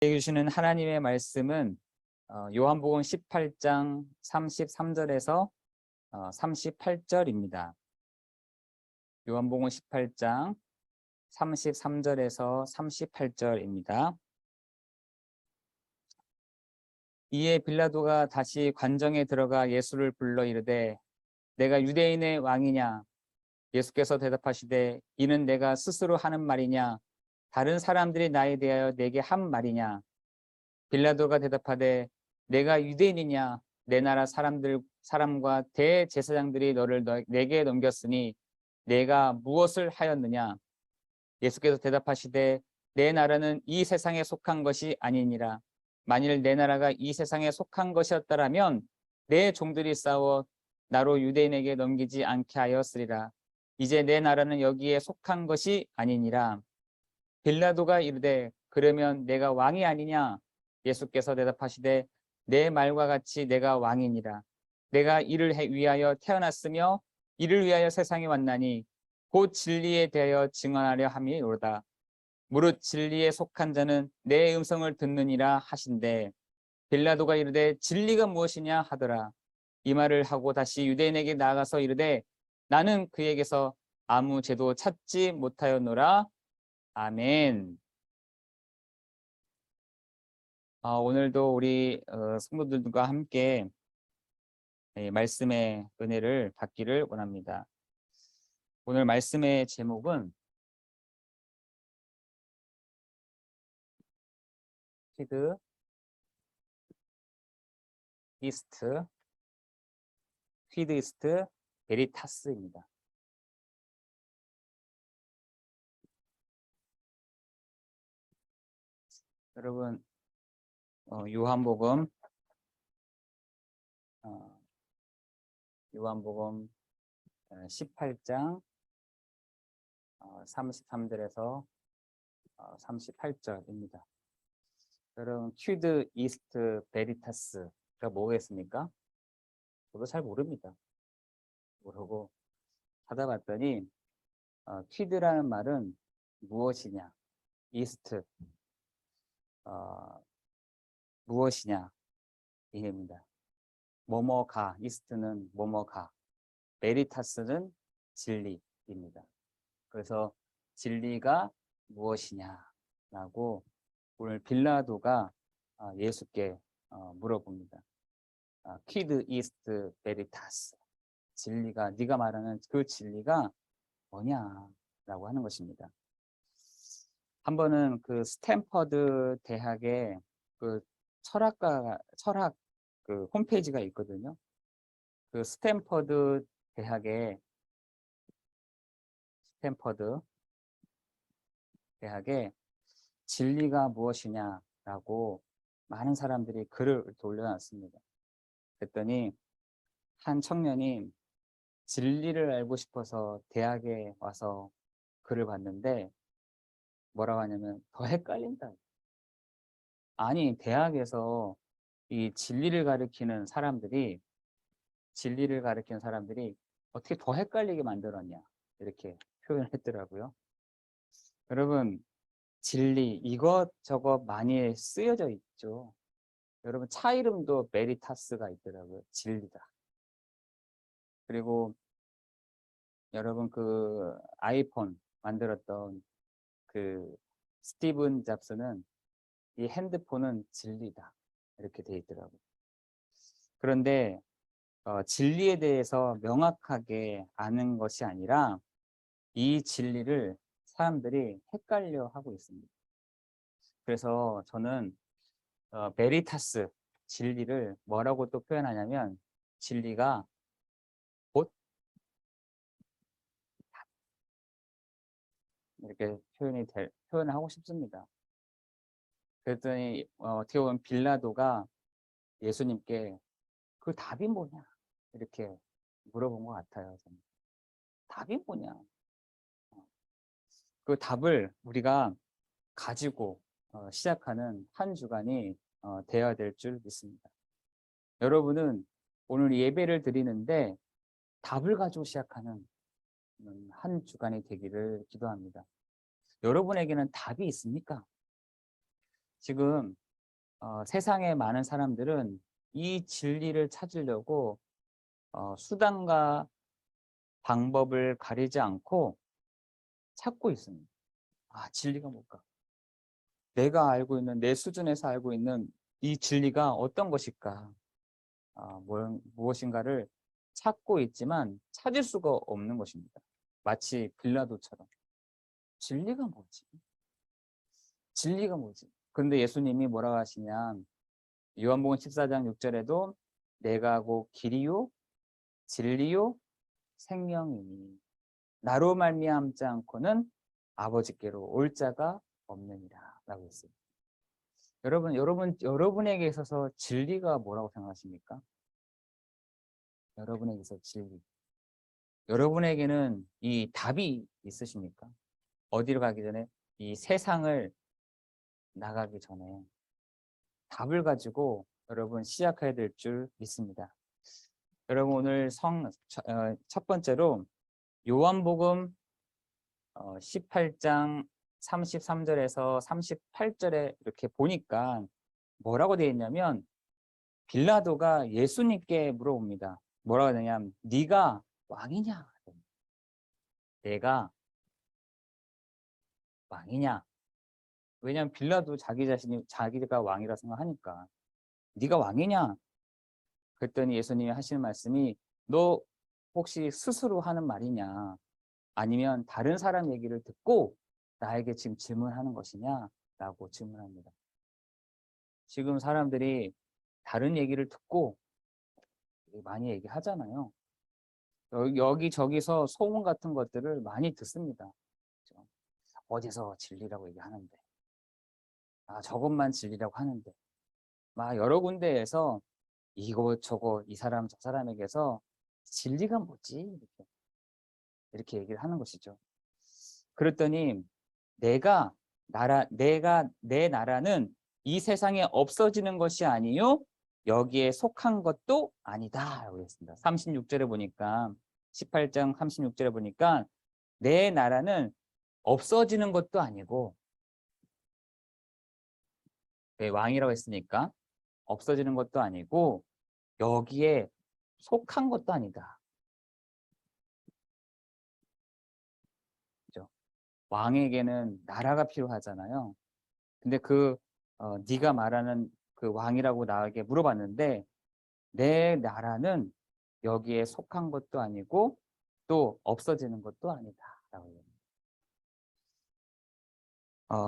주시는 하나님의 말씀은 요한복음 18장 33절에서 38절입니다. 요한복음 18장 33절에서 38절입니다. 이에 빌라도가 다시 관정에 들어가 예수를 불러 이르되 내가 유대인의 왕이냐? 예수께서 대답하시되 이는 내가 스스로 하는 말이냐? 다른 사람들이 나에 대하여 내게 한 말이냐? 빌라도가 대답하되 내가 유대인이냐? 내 나라 사람과 대제사장들이 너를 내게 넘겼으니 내가 무엇을 하였느냐? 예수께서 대답하시되 내 나라는 이 세상에 속한 것이 아니니라. 만일 내 나라가 이 세상에 속한 것이었더라면 내 종들이 싸워 나로 유대인에게 넘기지 않게 하였으리라. 이제 내 나라는 여기에 속한 것이 아니니라. 빌라도가 이르되 그러면 내가 왕이 아니냐? 예수께서 대답하시되 내 말과 같이 내가 왕이니라. 내가 이를 위하여 태어났으며 이를 위하여 세상에 왔나니 곧 진리에 대하여 증언하려 함이로다. 무릇 진리에 속한 자는 내 음성을 듣느니라 하신대 빌라도가 이르되 진리가 무엇이냐 하더라. 이 말을 하고 다시 유대인에게 나아가서 이르되 나는 그에게서 아무 죄도 찾지 못하였노라. 아멘. 오늘도 우리 성도들과 함께 말씀의 은혜를 받기를 원합니다. 오늘 말씀의 제목은 퀴드 이스트 베리타스입니다. 여러분 요한복음 18장 33절에서 38절입니다. 여러분 퀴드 이스트 베리타스가 뭐겠습니까? 저도 잘 모릅니다. 모르고 찾아봤더니 퀴드라는 말은 무엇이냐, 이스트 무엇이냐 이해입니다. 뭐뭐가, 이스트는 뭐뭐가, 베리타스는 진리입니다. 그래서 진리가 무엇이냐라고 오늘 빌라도가 예수께 물어봅니다. 퀴드 이스트 베리타스, 진리가, 네가 말하는 그 진리가 뭐냐라고 하는 것입니다. 한 번은 그 스탠퍼드 대학의 그 철학 그 홈페이지가 있거든요. 그 스탠퍼드 대학에 진리가 무엇이냐라고 많은 사람들이 글을 올려놨습니다. 그랬더니 한 청년이 진리를 알고 싶어서 대학에 와서 글을 봤는데 뭐라고 하냐면 더 헷갈린다. 아니, 대학에서 이 진리를 가르치는 사람들이 어떻게 더 헷갈리게 만들었냐 이렇게 표현을 했더라고요. 여러분, 진리 이것저것 많이 쓰여져 있죠. 여러분, 차 이름도 메리타스가 있더라고요. 진리다. 그리고 여러분 그 아이폰 만들었던 그 스티븐 잡스는 이 핸드폰은 진리다 이렇게 돼 있더라고요. 그런데 진리에 대해서 명확하게 아는 것이 아니라 이 진리를 사람들이 헷갈려 하고 있습니다. 그래서 저는 베리타스, 진리를 뭐라고 또 표현하냐면 진리가 곧 이렇게 표현을 하고 싶습니다. 그랬더니 어떻게 보면 빌라도가 예수님께 그 답이 뭐냐 이렇게 물어본 것 같아요. 저는. 답이 뭐냐? 그 답을 우리가 가지고 시작하는 한 주간이 되어야 될 줄 믿습니다. 여러분은 오늘 예배를 드리는데 답을 가지고 시작하는 한 주간이 되기를 기도합니다. 여러분에게는 답이 있습니까? 지금 세상에 많은 사람들은 이 진리를 찾으려고 수단과 방법을 가리지 않고 찾고 있습니다. 아, 진리가 뭘까? 내가 알고 있는, 내 수준에서 알고 있는 이 진리가 어떤 것일까? 무엇인가를 찾고 있지만 찾을 수가 없는 것입니다. 마치 빌라도처럼. 진리가 뭐지? 진리가 뭐지? 근데 예수님이 뭐라고 하시냐? 요한복음 14장 6절에도 내가 곧 길이요 진리요 생명이니 나로 말미암지 않고는 아버지께로 올 자가 없느니라 라고 했어요. 여러분에게 있어서 진리가 뭐라고 생각하십니까? 여러분에게 있어서 진리. 여러분에게는 이 답이 있으십니까? 어디로 가기 전에 이 세상을 나가기 전에 답을 가지고 여러분 시작해야 될 줄 믿습니다. 여러분 오늘 첫 번째로 요한복음 18장 33절에서 38절에 이렇게 보니까 뭐라고 되어 있냐면 빌라도가 예수님께 물어봅니다. 뭐라고 하냐면 네가 왕이냐? 내가 왕이냐? 왜냐하면 빌라도 자기가 왕이라 생각하니까 네가 왕이냐? 그랬더니 예수님이 하시는 말씀이 너 혹시 스스로 하는 말이냐? 아니면 다른 사람 얘기를 듣고 나에게 지금 질문하는 것이냐? 라고 질문합니다. 지금 사람들이 다른 얘기를 듣고 많이 얘기하잖아요. 여기저기서 소문 같은 것들을 많이 듣습니다. 어디서 진리라고 얘기하는데 저것만 진리라고 하는데 막 여러 군데에서 이거 저거 이 사람 저 사람에게서 진리가 뭐지? 이렇게 얘기를 하는 것이죠. 그랬더니 내 나라는 이 세상에 없어지는 것이 아니요 여기에 속한 것도 아니다 라고 했습니다. 36절에 보니까 18장 36절에 보니까 내 나라는 없어지는 것도 아니고 왜 왕이라고 했으니까 없어지는 것도 아니고 여기에 속한 것도 아니다. 그죠? 왕에게는 나라가 필요하잖아요. 근데 네가 말하는 그 왕이라고 나에게 물어봤는데 내 나라는 여기에 속한 것도 아니고 또 없어지는 것도 아니다. 라고 얘기합니다.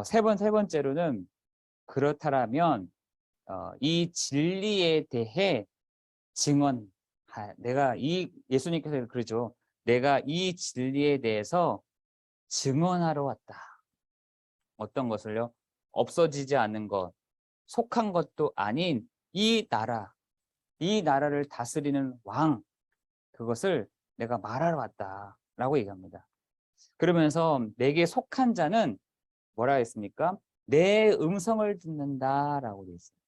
세 번째로는 그렇다면 이 진리에 대해 예수님께서 그러죠. 내가 이 진리에 대해서 증언하러 왔다. 어떤 것을요? 없어지지 않는 것, 속한 것도 아닌 이 나라를 다스리는 왕, 그것을 내가 말하러 왔다라고 얘기합니다. 그러면서 내게 속한 자는 뭐라 했습니까? 내 음성을 듣는다라고 되어 있습니다.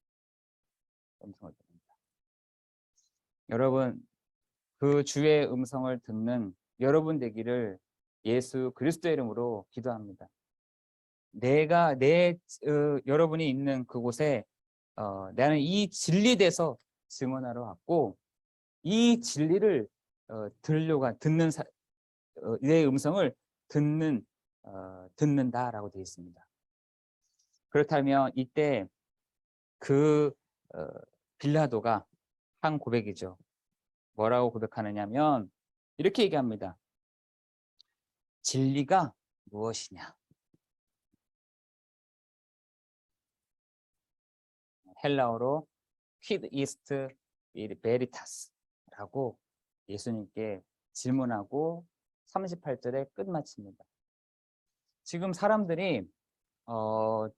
음성을 듣는다. 여러분, 그 주의 음성을 듣는 여러분 되기를 예수 그리스도의 이름으로 기도합니다. 여러분이 있는 그곳에 나는 이 진리에서 증언하러 왔고 이 진리를 내 음성을 듣는다라고 되어 있습니다. 그렇다면 이때 그 빌라도가 한 고백이죠. 뭐라고 고백하느냐면 이렇게 얘기합니다. 진리가 무엇이냐? 헬라어로 quid est veritas라고 예수님께 질문하고 38절에 끝마칩니다. 지금 사람들이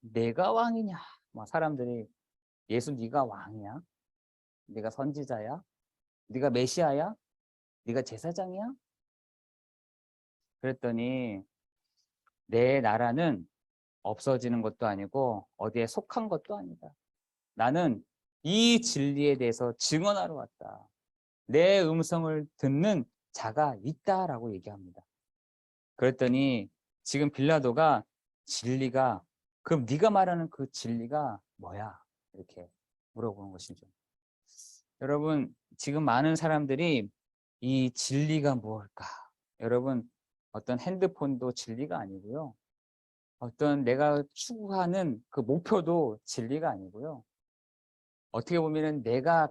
내가 왕이냐? 사람들이 예수 네가 왕이야? 네가 선지자야? 네가 메시아야? 네가 제사장이야? 그랬더니 내 나라는 없어지는 것도 아니고 어디에 속한 것도 아니다. 나는 이 진리에 대해서 증언하러 왔다. 내 음성을 듣는 자가 있다라고 얘기합니다. 그랬더니 지금 빌라도가 진리가 그럼 네가 말하는 그 진리가 뭐야? 이렇게 물어보는 것이죠. 여러분, 지금 많은 사람들이 이 진리가 무엇일까? 여러분, 어떤 핸드폰도 진리가 아니고요. 어떤 내가 추구하는 그 목표도 진리가 아니고요. 어떻게 보면은 내가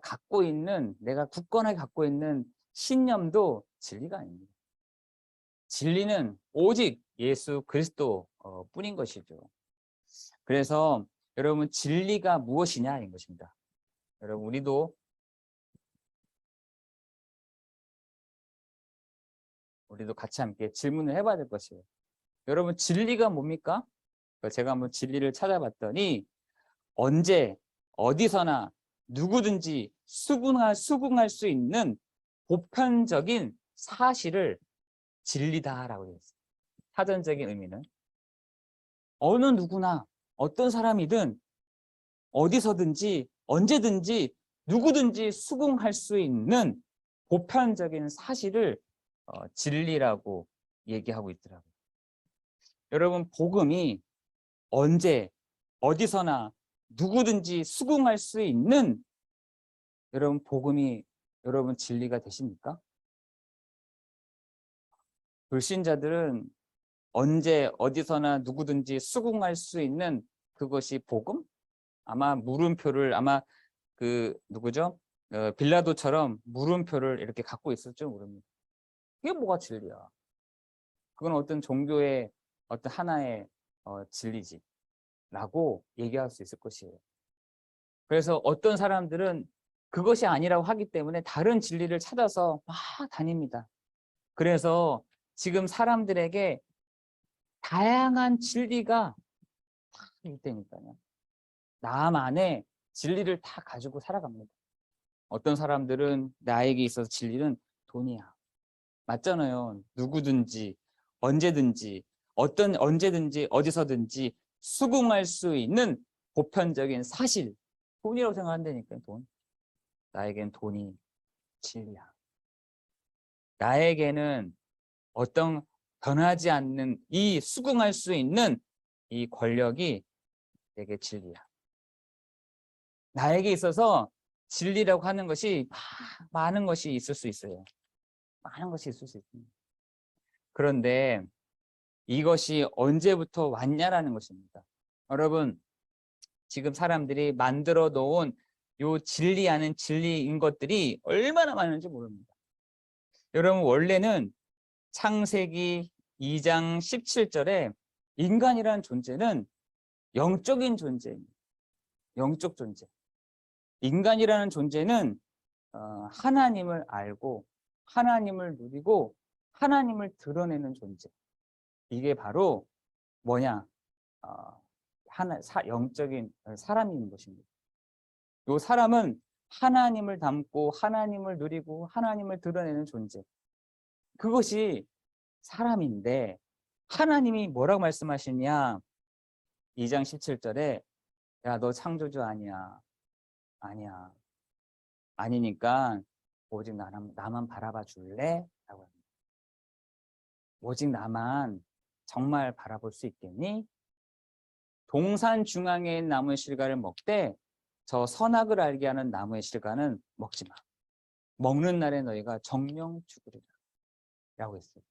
굳건하게 갖고 있는 신념도 진리가 아닙니다. 진리는 오직 예수 그리스도 뿐인 것이죠. 그래서 여러분, 진리가 무엇이냐인 것입니다. 여러분, 우리도 같이 함께 질문을 해봐야 될 것이에요. 여러분, 진리가 뭡니까? 제가 한번 진리를 찾아봤더니 언제 어디서나 누구든지 수긍할 수 있는 보편적인 사실을 진리다라고 되어 있어요. 사전적인 의미는 어느 누구나 어떤 사람이든 어디서든지 언제든지 누구든지 수긍할 수 있는 보편적인 사실을 진리라고 얘기하고 있더라고요. 여러분, 복음이 언제 어디서나 누구든지 수긍할 수 있는 여러분 복음이 여러분 진리가 되십니까? 불신자들은 언제 어디서나 누구든지 수긍할 수 있는 그것이 복음? 아마 물음표를 그 누구죠? 빌라도처럼 물음표를 이렇게 갖고 있을지 모릅니다. 그게 뭐가 진리야? 그건 어떤 종교의 어떤 하나의 진리지라고 얘기할 수 있을 것이에요. 그래서 어떤 사람들은 그것이 아니라고 하기 때문에 다른 진리를 찾아서 막 다닙니다. 그래서 지금 사람들에게 다양한 진리가 다 있다니까요. 나만의 진리를 다 가지고 살아갑니다. 어떤 사람들은 나에게 있어서 진리는 돈이야. 맞잖아요. 누구든지 언제든지 언제든지 어디서든지 수긍할 수 있는 보편적인 사실, 돈이라고 생각한다니까요. 돈. 나에겐 돈이 진리야. 나에게는 어떤 변하지 않는 이 수긍할 수 있는 이 권력이 내게 진리야. 나에게 있어서 진리라고 하는 것이 많은 것이 있을 수 있어요. 많은 것이 있을 수 있습니다. 그런데 이것이 언제부터 왔냐라는 것입니다. 여러분, 지금 사람들이 만들어 놓은 요 진리 아닌 진리인 것들이 얼마나 많은지 모릅니다. 여러분, 원래는 창세기 2장 17절에 인간이라는 존재는 영적인 존재입니다. 영적 존재. 인간이라는 존재는 하나님을 알고 하나님을 누리고 하나님을 드러내는 존재. 이게 바로 뭐냐? 영적인 사람인 것입니다. 이 사람은 하나님을 닮고 하나님을 누리고 하나님을 드러내는 존재. 그것이 사람인데 하나님이 뭐라고 말씀하시냐? 2장 17절에 야, 너 창조주 아니야. 아니야. 아니니까 오직 나만 바라봐 줄래? 라고 합니다. 오직 나만 정말 바라볼 수 있겠니? 동산 중앙에 있는 나무의 실과를 먹되 저 선악을 알게 하는 나무의 실과는 먹지 마. 먹는 날에 너희가 정령 죽으리라. 라고 했어요.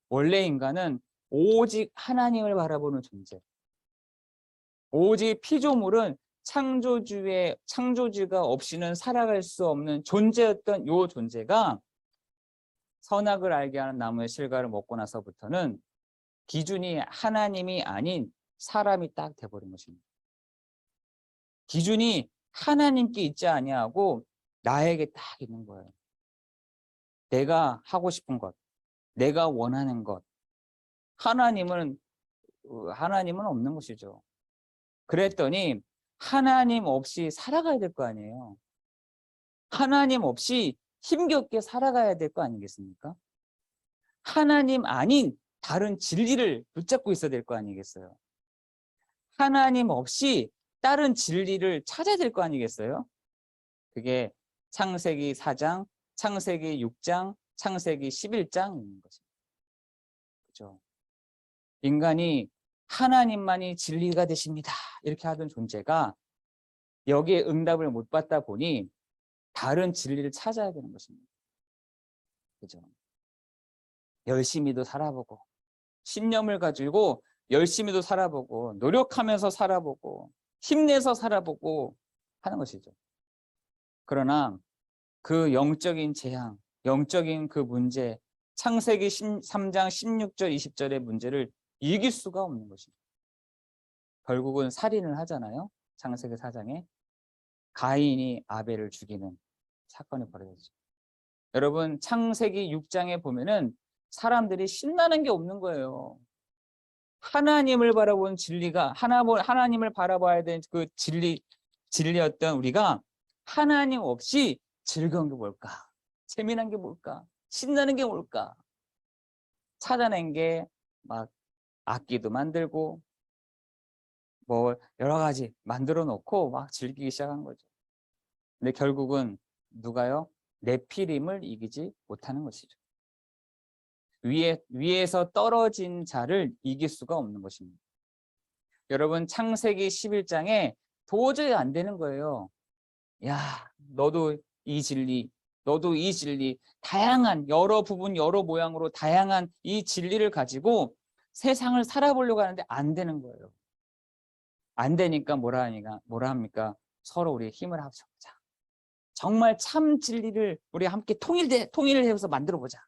원래 인간은 오직 하나님을 바라보는 존재. 오직 피조물은 창조주가 없이는 살아갈 수 없는 존재였던 이 존재가 선악을 알게 하는 나무의 실과를 먹고 나서부터는 기준이 하나님이 아닌 사람이 딱 돼버린 것입니다. 기준이 하나님께 있지 아니하고 나에게 딱 있는 거예요. 내가 하고 싶은 것, 내가 원하는 것. 하나님은 없는 것이죠. 그랬더니 하나님 없이 살아가야 될 거 아니에요. 하나님 없이 힘겹게 살아가야 될 거 아니겠습니까? 하나님 아닌 다른 진리를 붙잡고 있어야 될 거 아니겠어요? 하나님 없이 다른 진리를 찾아야 될 거 아니겠어요? 그게 창세기 4장, 창세기 6장, 창세기 11장인 것입니다. 그렇죠? 인간이 하나님만이 진리가 되십니다. 이렇게 하던 존재가 여기에 응답을 못 받다 보니 다른 진리를 찾아야 되는 것입니다. 그죠? 열심히도 살아보고 신념을 가지고 열심히도 살아보고 노력하면서 살아보고 힘내서 살아보고 하는 것이죠. 그러나 그 영적인 재앙, 영적인 그 문제, 창세기 3장 16절 20절의 문제를 이길 수가 없는 것입니다. 결국은 살인을 하잖아요. 창세기 4장에 가인이 아벨을 죽이는 사건이 벌어졌죠. 여러분 창세기 6장에 보면은 사람들이 신나는 게 없는 거예요. 하나님을 바라본 진리가 하나님을 바라봐야 되는 그 진리였던 우리가 하나님 없이 즐거운 게 뭘까? 재미난 게 뭘까? 신나는 게 뭘까? 찾아낸 게 막 악기도 만들고 뭐 여러 가지 만들어 놓고 막 즐기기 시작한 거죠. 근데 결국은 누가요? 네피림을 이기지 못하는 것이죠. 위에서 떨어진 자를 이길 수가 없는 것입니다. 여러분 창세기 11장에 도저히 안 되는 거예요. 야, 너도 이 진리, 너도 이 진리, 다양한 여러 부분 여러 모양으로 다양한 이 진리를 가지고 세상을 살아보려고 하는데 안 되는 거예요. 안 되니까 뭐라 합니까? 서로 우리 힘을 합쳐보자. 정말 참 진리를 우리 함께 통일을 해서 만들어 보자.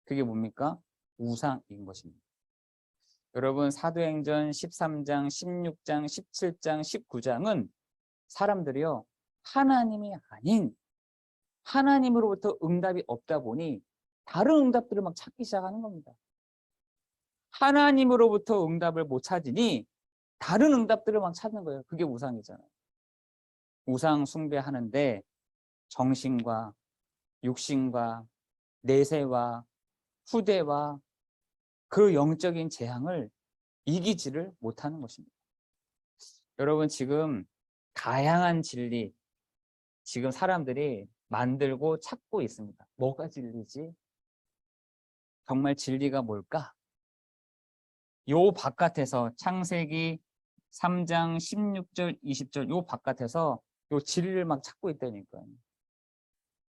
그게 뭡니까? 우상인 것입니다. 여러분 사도행전 13장, 16장, 17장, 19장은 사람들이요 하나님이 아닌 하나님으로부터 응답이 없다 보니 다른 응답들을 막 찾기 시작하는 겁니다. 하나님으로부터 응답을 못 찾으니 다른 응답들을 막 찾는 거예요. 그게 우상이잖아요. 우상 숭배하는데 정신과 육신과 내세와 후대와 그 영적인 재앙을 이기지를 못하는 것입니다. 여러분 지금 다양한 진리 지금 사람들이 만들고 찾고 있습니다. 뭐가 진리지? 정말 진리가 뭘까? 요 바깥에서 창세기 3장 16절 20절 요 바깥에서 요 진리를 막 찾고 있다니까요.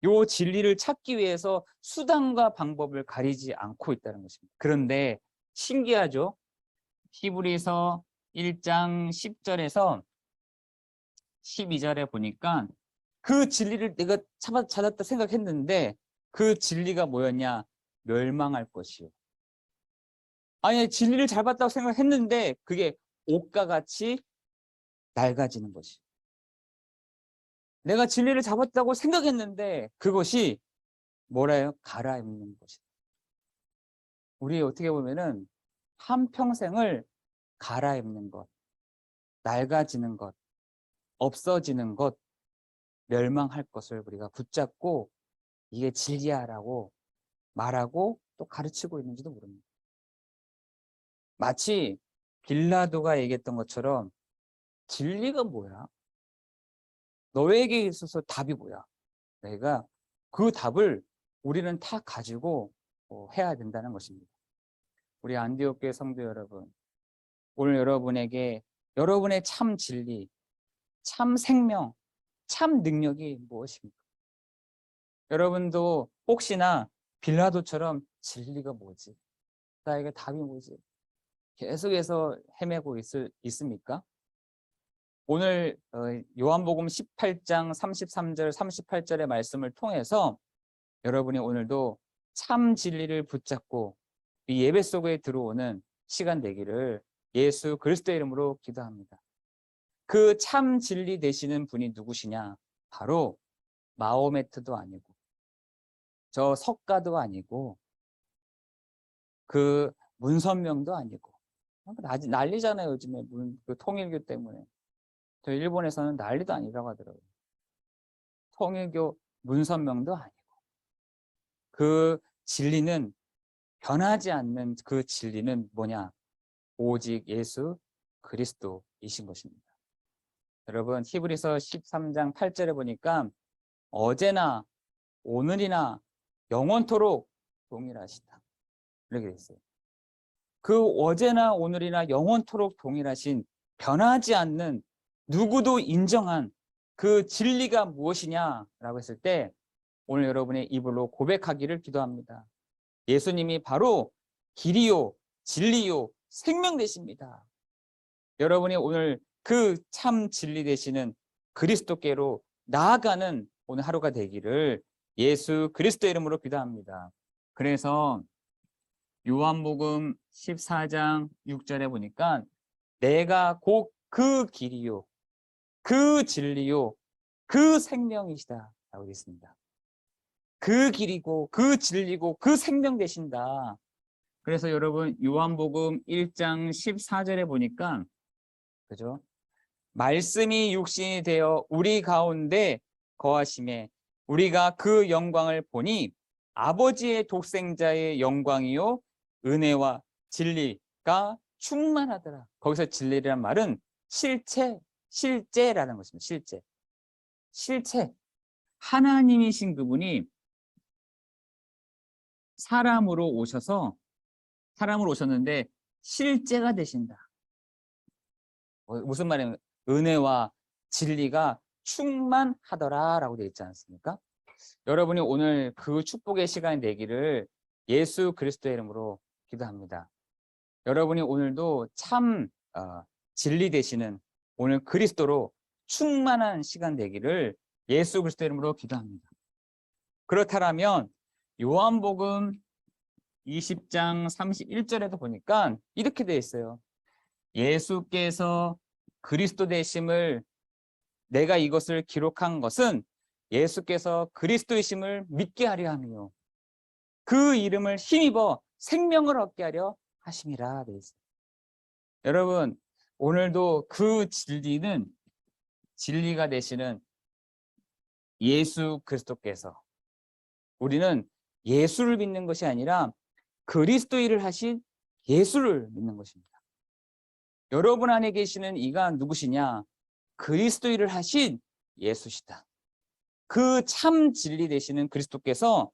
요 진리를 찾기 위해서 수단과 방법을 가리지 않고 있다는 것입니다. 그런데 신기하죠? 히브리서 1장 10절에서 12절에 보니까 그 진리를 내가 찾았다 생각했는데 그 진리가 뭐였냐? 멸망할 것이요. 아니 진리를 잘 봤다고 생각했는데 그게 옷과 같이 낡아지는 것이. 내가 진리를 잡았다고 생각했는데 그것이 뭐라요? 갈아입는 것이다. 우리 어떻게 보면은 한평생을 갈아입는 것, 낡아지는 것, 없어지는 것, 멸망할 것을 우리가 붙잡고 이게 진리야라고 말하고 또 가르치고 있는지도 모릅니다. 마치 빌라도가 얘기했던 것처럼 진리가 뭐야? 너에게 있어서 답이 뭐야? 내가 그 답을 우리는 다 가지고 해야 된다는 것입니다. 우리 안디옥 교회 성도 여러분, 오늘 여러분에게 여러분의 참 진리, 참 생명, 참 능력이 무엇입니까? 여러분도 혹시나 빌라도처럼 진리가 뭐지? 나에게 답이 뭐지? 계속해서 헤매고 있습니까? 오늘 요한복음 18장 33절 38절의 말씀을 통해서 여러분이 오늘도 참 진리를 붙잡고 이 예배 속에 들어오는 시간 되기를 예수 그리스도의 이름으로 기도합니다. 그 참 진리 되시는 분이 누구시냐? 바로 마호메트도 아니고 저 석가도 아니고 그 문선명도 아니고 난리잖아요. 요즘에 그 통일교 때문에. 저 일본에서는 난리도 아니라고 하더라고요. 통일교 문선명도 아니고 그 진리는 변하지 않는 그 진리는 뭐냐? 오직 예수 그리스도이신 것입니다. 여러분 히브리서 13장 8절에 보니까 어제나 오늘이나 영원토록 동일하시다. 이렇게 돼 있어요. 그 어제나 오늘이나 영원토록 동일하신 변하지 않는 누구도 인정한 그 진리가 무엇이냐라고 했을 때 오늘 여러분의 입으로 고백하기를 기도합니다. 예수님이 바로 길이요, 진리요, 생명 되십니다. 여러분이 오늘 그 참 진리 되시는 그리스도께로 나아가는 오늘 하루가 되기를 예수 그리스도 이름으로 기도합니다. 그래서 요한복음 14장 6절에 보니까 내가 곧 그 길이요, 그 진리요, 그 생명이시다 라고 있습니다. 그 길이고 그 진리고 그 생명 되신다. 그래서 여러분 요한복음 1장 14절에 보니까 그죠? 말씀이 육신이 되어 우리 가운데 거하심에 우리가 그 영광을 보니 아버지의 독생자의 영광이요 은혜와 진리가 충만하더라. 거기서 진리란 말은 실제라는 것입니다. 실체. 하나님이신 그분이 사람으로 오셨는데 실제가 되신다. 무슨 말이냐면 은혜와 진리가 충만하더라라고 되어 있지 않습니까? 여러분이 오늘 그 축복의 시간이 되기를 예수 그리스도의 이름으로 기도합니다. 여러분이 오늘도 참 진리 되시는 오늘 그리스도로 충만한 시간 되기를 예수 그리스도의 이름으로 기도합니다. 그렇다면 요한복음 20장 31절에도 보니까 이렇게 되어 있어요. 예수께서 그리스도 되심을 내가 이것을 기록한 것은 예수께서 그리스도이심을 믿게 하려 함이요 그 이름을 힘입어 생명을 얻게 하려 하심이라 되어 있어요. 여러분 오늘도 그 진리가 되시는 예수 그리스도께서 우리는 예수를 믿는 것이 아니라 그리스도 일을 하신 예수를 믿는 것입니다. 여러분 안에 계시는 이가 누구시냐? 그리스도 일을 하신 예수시다. 그 참 진리 되시는 그리스도께서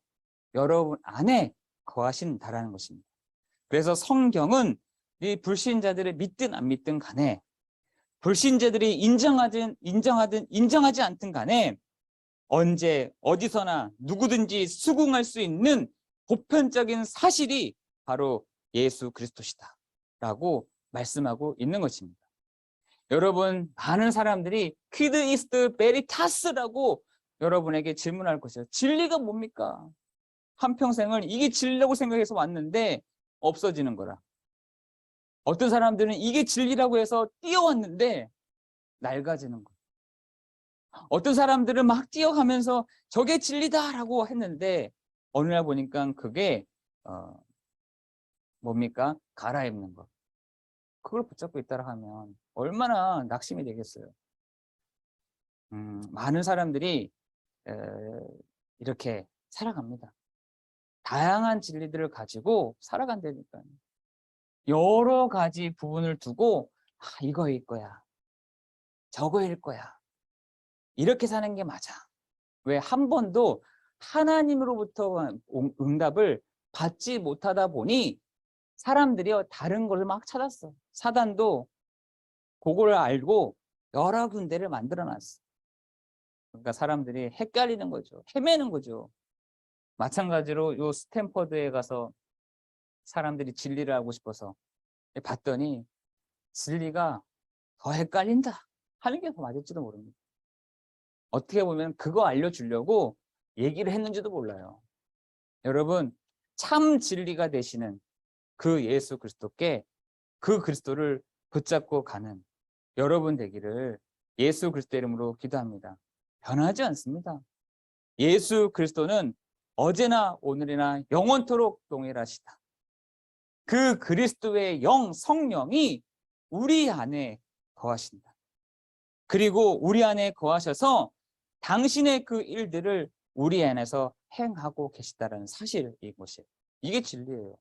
여러분 안에 거하신다라는 것입니다. 그래서 성경은 이 불신자들을 믿든 안 믿든 간에 불신자들이 인정하든 인정하지 않든 간에 언제 어디서나 누구든지 수긍할 수 있는 보편적인 사실이 바로 예수 그리스도시다 라고 말씀하고 있는 것입니다. 여러분 많은 사람들이 퀴드 이스트 베리타스라고 여러분에게 질문할 것이죠. 진리가 뭡니까? 한평생을 이게 진리라고 생각해서 왔는데 없어지는 거라. 어떤 사람들은 이게 진리라고 해서 뛰어왔는데 낡아지는 거. 어떤 사람들은 막 뛰어가면서 저게 진리다라고 했는데 어느 날 보니까 그게 뭡니까? 갈아입는 거. 그걸 붙잡고 있다라 하면 얼마나 낙심이 되겠어요. 많은 사람들이 이렇게 살아갑니다. 다양한 진리들을 가지고 살아간다니까요. 여러 가지 부분을 두고 이거일 거야. 저거일 거야. 이렇게 사는 게 맞아. 왜 한 번도 하나님으로부터 응답을 받지 못하다 보니 사람들이 다른 걸 막 찾았어. 사단도 그걸 알고 여러 군데를 만들어 놨어. 그러니까 사람들이 헷갈리는 거죠. 헤매는 거죠. 마찬가지로 요 스탠퍼드에 가서 사람들이 진리를 알고 싶어서 봤더니 진리가 더 헷갈린다 하는 게 더 맞을지도 모릅니다. 어떻게 보면 그거 알려주려고 얘기를 했는지도 몰라요. 여러분 참 진리가 되시는 그 예수 그리스도께 그 그리스도를 붙잡고 가는 여러분 되기를 예수 그리스도 이름으로 기도합니다. 변하지 않습니다. 예수 그리스도는 어제나 오늘이나 영원토록 동일하시다. 그 그리스도의 영 성령이 우리 안에 거하신다. 그리고 우리 안에 거하셔서 당신의 그 일들을 우리 안에서 행하고 계시다는 사실 이것이 이게 진리예요.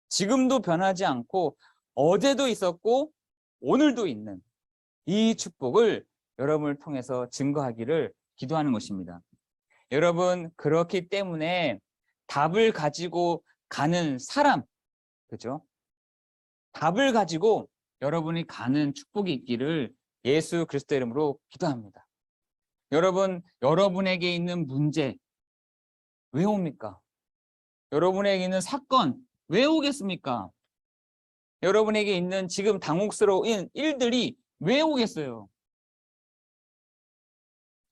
지금도 변하지 않고 어제도 있었고 오늘도 있는 이 축복을 여러분을 통해서 증거하기를 기도하는 것입니다. 여러분 그렇기 때문에 답을 가지고 가는 사람 그죠? 답을 가지고 여러분이 가는 축복이 있기를 예수 그리스도 이름으로 기도합니다. 여러분, 여러분에게 있는 문제 왜 옵니까? 여러분에게 있는 사건 왜 오겠습니까? 여러분에게 있는 지금 당혹스러운 일들이 왜 오겠어요?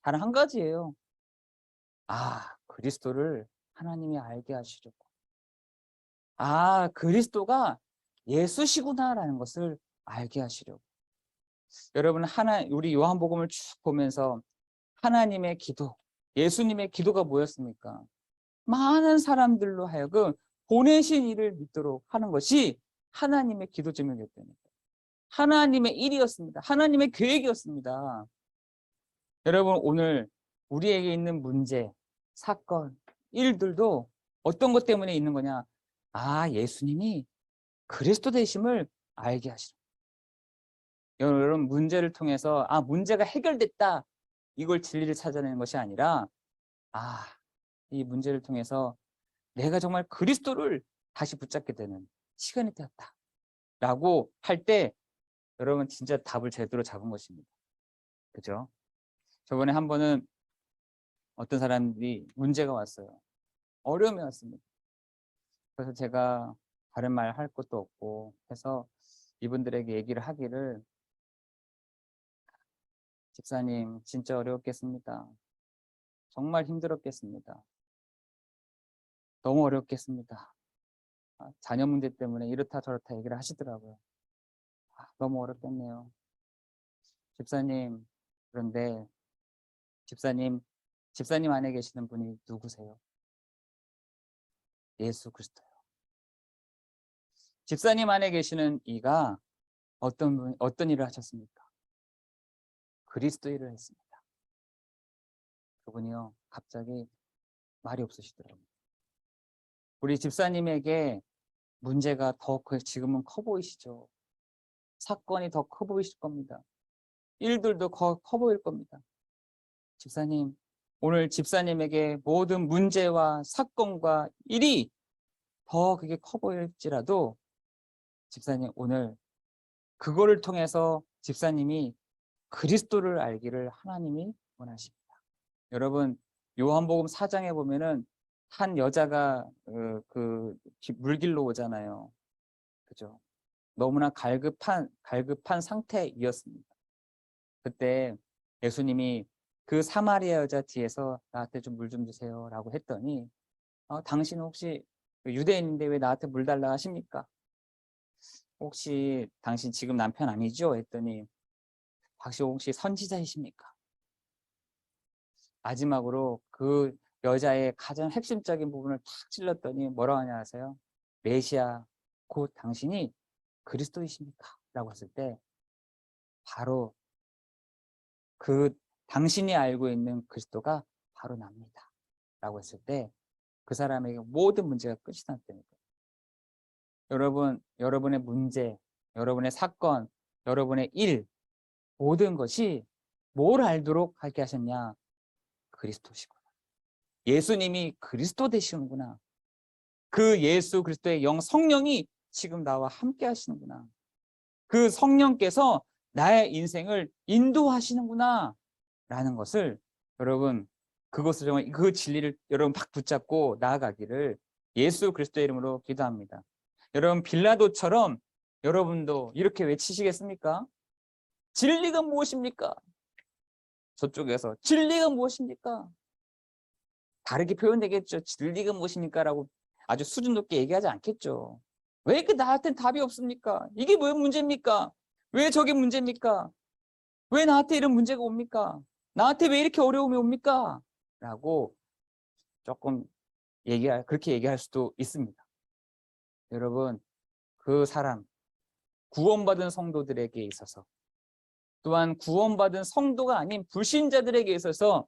단 한 가지예요. 그리스도를 하나님이 알게 하시려고. 그리스도가 예수시구나라는 것을 알게 하시려고. 여러분, 우리 요한복음을 쭉 보면서 하나님의 기도, 예수님의 기도가 뭐였습니까? 많은 사람들로 하여금 보내신 이를 믿도록 하는 것이 하나님의 기도 제목이었다니까요. 하나님의 일이었습니다. 하나님의 계획이었습니다. 여러분, 오늘 우리에게 있는 문제, 사건, 일들도 어떤 것 때문에 있는 거냐? 예수님이 그리스도 되심을 알게 하시라. 여러분, 문제를 통해서 문제가 해결됐다, 이걸 진리를 찾아내는 것이 아니라 이 문제를 통해서 내가 정말 그리스도를 다시 붙잡게 되는 시간이 되었다 라고 할 때 여러분 진짜 답을 제대로 잡은 것입니다. 그죠? 저번에 한 번은 어떤 사람들이 문제가 왔어요. 어려움이 왔습니다. 그래서 제가 다른 말 할 것도 없고 해서 이분들에게 얘기를 하기를, 집사님 진짜 어려웠겠습니다. 정말 힘들었겠습니다. 너무 어렵겠습니다. 자녀 문제 때문에 이렇다 저렇다 얘기를 하시더라고요. 너무 어렵겠네요. 집사님, 그런데 집사님 안에 계시는 분이 누구세요? 예수 그리스도요. 집사님 안에 계시는 이가 어떤 일을 하셨습니까? 그리스도 일을 했습니다. 그분이요, 갑자기 말이 없으시더라고요. 우리 집사님에게 문제가 지금은 커 보이시죠? 사건이 더 커 보이실 겁니다. 일들도 커 보일 겁니다. 집사님, 오늘 집사님에게 모든 문제와 사건과 일이 더 그게 커 보일지라도 집사님, 오늘 그거를 통해서 집사님이 그리스도를 알기를 하나님이 원하십니다. 여러분, 요한복음 4장에 보면은 한 여자가 물길로 오잖아요. 그죠? 너무나 갈급한 상태이었습니다. 그때 예수님이 그 사마리아 여자 뒤에서 나한테 좀 물 좀 주세요 라고 했더니, 당신은 혹시 유대인인데 왜 나한테 물 달라 하십니까? 혹시 당신 지금 남편 아니죠? 했더니, 혹시 선지자이십니까? 마지막으로 그 여자의 가장 핵심적인 부분을 탁 찔렀더니 뭐라고 하냐 아세요? 메시아, 곧 당신이 그리스도이십니까? 라고 했을 때 바로 그 당신이 알고 있는 그리스도가 바로 납니다 라고 했을 때 그 사람에게 모든 문제가 끝이 났다니까요. 여러분, 여러분의 문제, 여러분의 사건, 여러분의 일, 모든 것이 뭘 알도록 하게 하셨냐? 그리스도시구나. 예수님이 그리스도 되시는구나. 그 예수 그리스도의 성령이 지금 나와 함께 하시는구나. 그 성령께서 나의 인생을 인도하시는구나 라는 것을, 여러분, 그것을 정말 그 진리를 여러분 팍 붙잡고 나아가기를 예수 그리스도의 이름으로 기도합니다. 여러분, 빌라도처럼 여러분도 이렇게 외치시겠습니까? 진리가 무엇입니까? 저쪽에서 진리가 무엇입니까? 다르게 표현되겠죠. 진리가 무엇입니까? 라고 아주 수준 높게 얘기하지 않겠죠. 왜 이렇게 나한테는 답이 없습니까? 이게 왜 문제입니까? 왜 저게 문제입니까? 왜 나한테 이런 문제가 옵니까? 나한테 왜 이렇게 어려움이 옵니까? 라고 조금 그렇게 얘기할 수도 있습니다. 여러분, 그 사람, 구원받은 성도들에게 있어서, 또한 구원받은 성도가 아닌 불신자들에게 있어서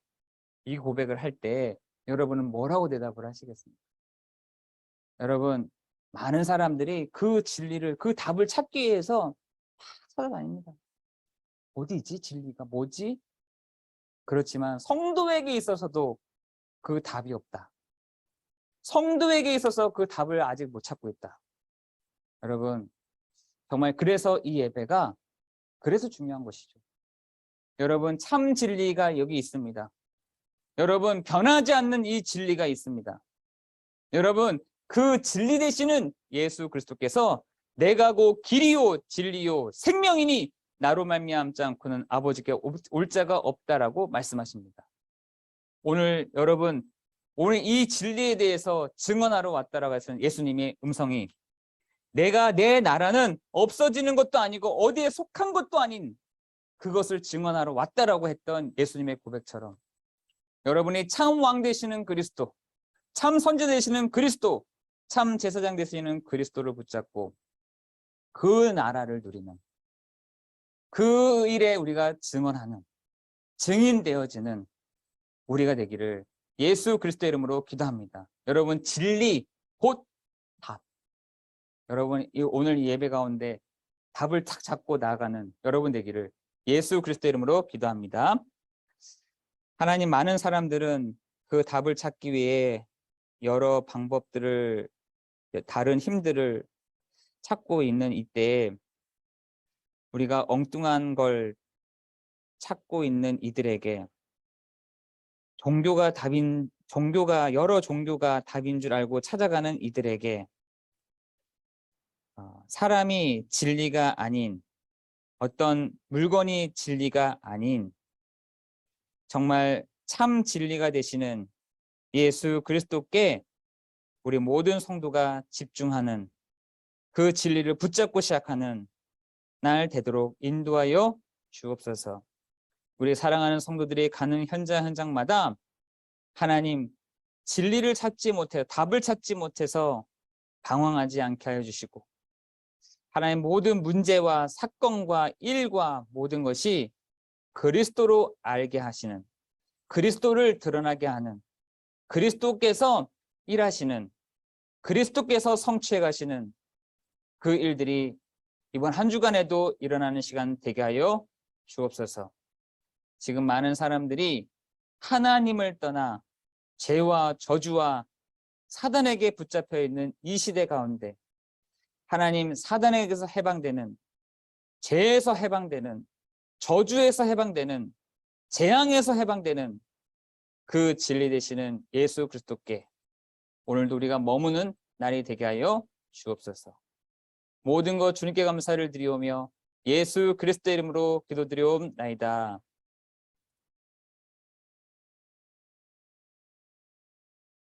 이 고백을 할 때 여러분은 뭐라고 대답을 하시겠습니까? 여러분, 많은 사람들이 그 진리를, 그 답을 찾기 위해서 찾아다닙니다. 어디지? 진리가 뭐지? 그렇지만 성도에게 있어서도 그 답이 없다. 성도에게 있어서 그 답을 아직 못 찾고 있다. 여러분, 정말 그래서 이 예배가 그래서 중요한 것이죠. 여러분, 참 진리가 여기 있습니다. 여러분, 변하지 않는 이 진리가 있습니다. 여러분, 그 진리 되시는 예수 그리스도께서 내가 곧 길이요 진리요 생명이니 나로 말미암지 않고는 아버지께 올 자가 없다라고 말씀하십니다. 오늘 여러분, 오늘 이 진리에 대해서 증언하러 왔다라고 하시는 예수님의 음성이 내가 내 나라는 없어지는 것도 아니고 어디에 속한 것도 아닌 그것을 증언하러 왔다라고 했던 예수님의 고백처럼 여러분이 참 왕 되시는 그리스도, 참 선지 되시는 그리스도, 참 제사장 되시는 그리스도를 붙잡고 그 나라를 누리는 그 일에 우리가 증언하는 증인되어지는 우리가 되기를 예수 그리스도의 이름으로 기도합니다. 여러분, 진리 곧 답. 여러분, 오늘 이 예배 가운데 답을 탁 잡고 나아가는 여러분 되기를 예수 그리스도의 이름으로 기도합니다. 하나님, 많은 사람들은 그 답을 찾기 위해 여러 방법들을, 다른 힘들을 찾고 있는 이때에 우리가 엉뚱한 걸 찾고 있는 이들에게 여러 종교가 답인 줄 알고 찾아가는 이들에게 사람이 진리가 아닌, 어떤 물건이 진리가 아닌 정말 참 진리가 되시는 예수 그리스도께 우리 모든 성도가 집중하는 그 진리를 붙잡고 시작하는 날 되도록 인도하여 주옵소서. 우리 사랑하는 성도들이 가는 현장마다 하나님, 진리를 찾지 못해 답을 찾지 못해서 방황하지 않게 하여 주시고, 하나님, 모든 문제와 사건과 일과 모든 것이 그리스도로 알게 하시는, 그리스도를 드러나게 하는, 그리스도께서 일하시는, 그리스도께서 성취해 가시는 그 일들이 이번 한 주간에도 일어나는 시간 되게 하여 주옵소서. 지금 많은 사람들이 하나님을 떠나 죄와 저주와 사단에게 붙잡혀 있는 이 시대 가운데 하나님, 사단에게서 해방되는, 죄에서 해방되는, 저주에서 해방되는, 재앙에서 해방되는 그 진리 되시는 예수 그리스도께 오늘도 우리가 머무는 날이 되게 하여 주옵소서. 모든 것 주님께 감사를 드리오며 예수 그리스도의 이름으로 기도드리옵나이다.